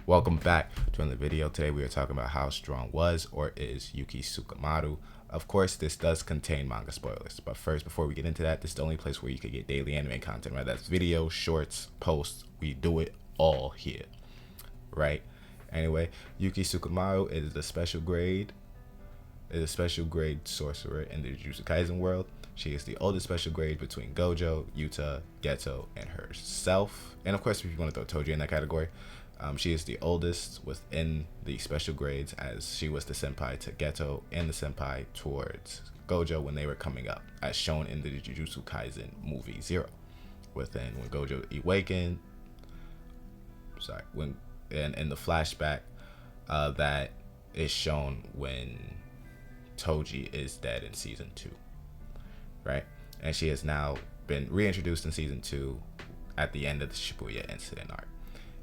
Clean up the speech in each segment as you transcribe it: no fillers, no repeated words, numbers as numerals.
Welcome back to another video. Today we are talking about how strong was or is Yuki Tsukumo. Of course, this does contain manga spoilers, but first, before we get into that, this is the only place where you can get daily anime content, right? That's videos, shorts, posts. We do it all here, right? Anyway, Yuki Tsukumo is a special grade sorcerer in the Jujutsu Kaisen world. She is the oldest special grade between Gojo, Yuta, Geto, and herself. And of course, if you want to throw Toji in that category, she is the oldest within the special grades, as she was the senpai to Geto and the senpai towards Gojo when they were coming up, as shown in the Jujutsu Kaisen movie Zero. When Gojo awakened, and in the flashback that is shown when Toji is dead in season 2, right? And she has now been reintroduced in season 2 at the end of the Shibuya incident arc.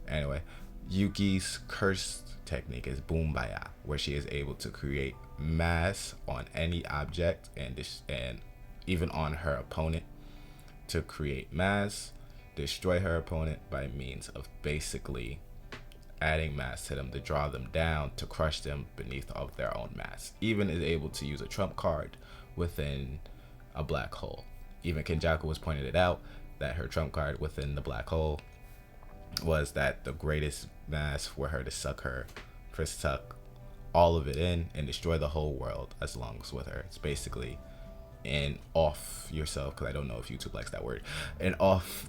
Anyway, Yuki's cursed technique is Boombaya, where she is able to create mass on any object and even on her opponent, to create mass, destroy her opponent by means of basically adding mass to them to draw them down, to crush them beneath of their own mass. Even is able to use a trump card within a black hole. Even Kenjaku was pointed it out that her trump card within the black hole was that the greatest mass for her to suck all of it in and destroy the whole world as long as with her. It's basically an off yourself, because I don't know if YouTube likes that word, an off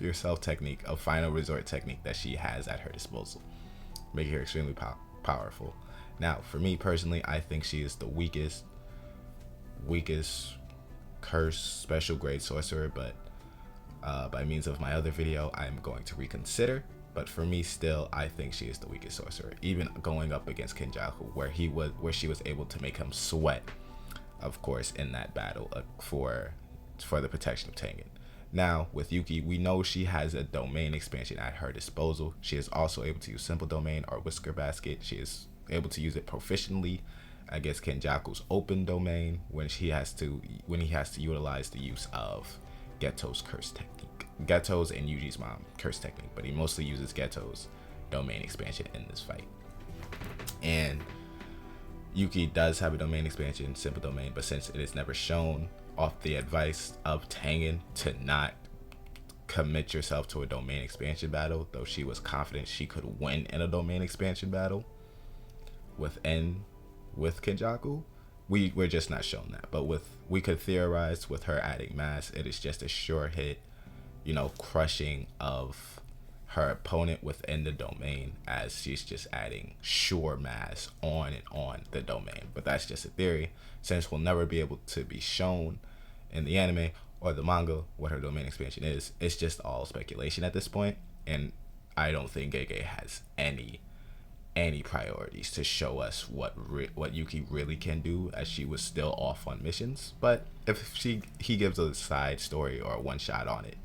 yourself technique, a final resort technique that she has at her disposal, making her extremely powerful. Now, for me personally, I think she is the weakest cursed special grade sorcerer, but by means of my other video, I'm going to reconsider. But for me, still, I think she is the weakest sorcerer, even going up against Kenjaku, where she was able to make him sweat, of course, in that battle for the protection of Tengen. Now, with Yuki, we know she has a domain expansion at her disposal. She is also able to use Simple Domain or Whisker Basket. She is able to use it proficiently against Kenjaku's open domain when he has to utilize the use of Geto's curse technique. Geto's and Yuji's mom curse technique, but he mostly uses Geto's domain expansion in this fight. And Yuki does have a domain expansion, Simple Domain, but since it is never shown, off the advice of Tengen to not commit yourself to a domain expansion battle, though she was confident she could win in a domain expansion battle with Kenjaku, we're just not shown that. But we could theorize with her adding mass, it is just a sure hit, crushing of her opponent within the domain, as she's just adding sure mass on and on the domain. But that's just a theory, since we'll never be able to be shown in the anime or the manga what her domain expansion is. It's just all speculation at this point, and I don't think Gege has any priorities to show us what Yuki really can do, as she was still off on missions. But if he gives a side story or a one shot on it,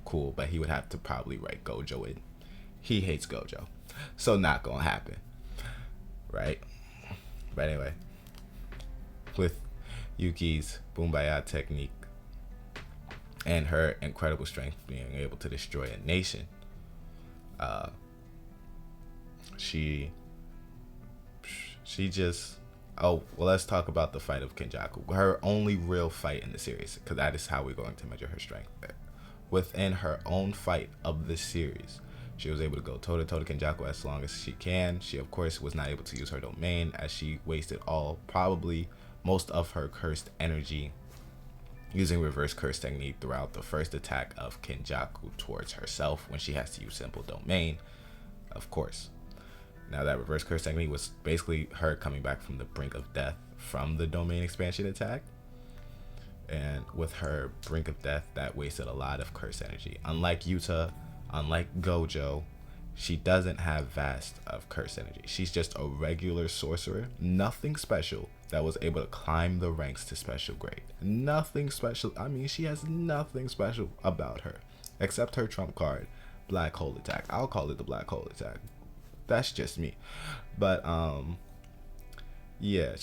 cool, but he would have to probably write Gojo in. He hates Gojo, so not gonna happen, right? But anyway, with Yuki's Boombaya technique and her incredible strength, being able to destroy a nation, she just, let's talk about the fight of Kenjaku, her only real fight in the series, because that is how we're going to measure her strength. Within her own fight of this series, she was able to go toe to toe to Kenjaku as long as she can. She of course was not able to use her domain, as she wasted probably most of her cursed energy using reverse curse technique throughout the first attack of Kenjaku towards herself, when she has to use Simple Domain, of course. Now, that reverse curse technique was basically her coming back from the brink of death from the domain expansion attack. And with her brink of death, that wasted a lot of curse energy. Unlike Yuta, unlike Gojo, she doesn't have vast of curse energy. She's just a regular sorcerer, nothing special, that was able to climb the ranks to special grade. Nothing special. I mean, she has nothing special about her except her trump card, Black Hole Attack. I'll call it the Black Hole Attack. That's just me. But yeah,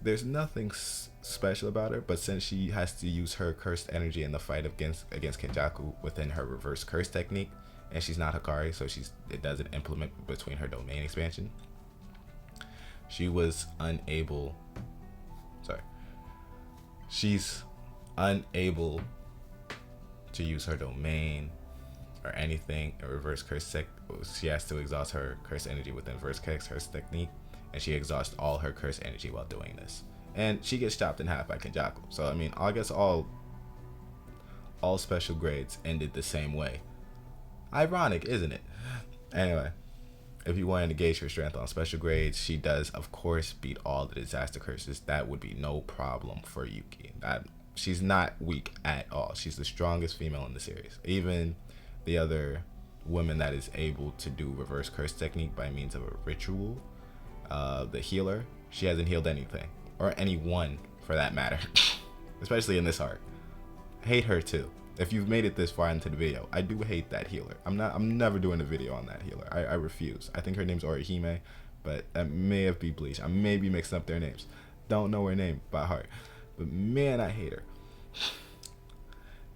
there's nothing special about her. But since she has to use her cursed energy in the fight against Kenjaku within her reverse curse technique, and she's not Hikari, so it doesn't implement between her domain expansion. She was unable. Sorry. She's unable to use her domain or anything in reverse curse. She has to exhaust her curse energy within reverse curse technique, and she exhausts all her curse energy while doing this. And she gets chopped in half by Kenjaku. So I mean, I guess all special grades ended the same way. Ironic, isn't it? Anyway, if you wanted to gauge her strength on special grades, she does, of course, beat all the disaster curses. That would be no problem for Yuki. She's not weak at all. She's the strongest female in the series. Even the other woman that is able to do reverse curse technique by means of a ritual, the healer, she hasn't healed anything. Or anyone, for that matter. Especially in this arc. Hate her too. If you've made it this far into the video, I do hate that healer. I'm never doing a video on that healer. I refuse. I think her name's Orihime, but that may have been Bleach. I may be mixing up their names. Don't know her name by heart. But man, I hate her.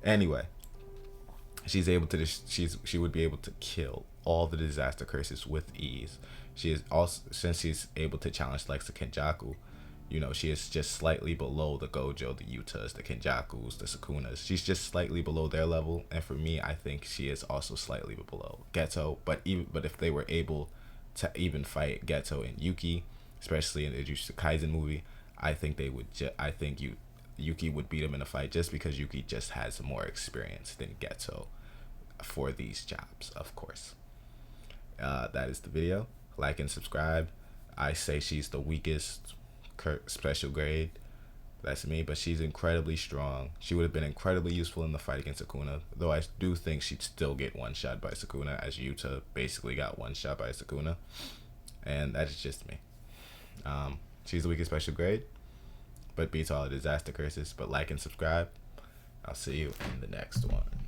Anyway, she would be able to kill all the disaster curses with ease. She is also, since she's able to challenge like the Kenjaku, you know, she is just slightly below the Gojo, the Yutas, the Kenjakus, the Sukunas. She's just slightly below their level, and for me, I think she is also slightly below Geto. But if they were able to even fight Geto and Yuki, especially in the Jujutsu Kaisen movie, I think they would. Yuki would beat him in a fight just because Yuki just has more experience than Geto for these jobs, of course. That is the video. Like and subscribe. I say she's the weakest special grade. That's me, but she's incredibly strong. She would have been incredibly useful in the fight against Sukuna, though I do think she'd still get one shot by Sukuna, as Yuta basically got one shot by Sukuna, and that is just me. She's the weakest special grade, but beats all the disaster curses. But like and subscribe. I'll see you in the next one.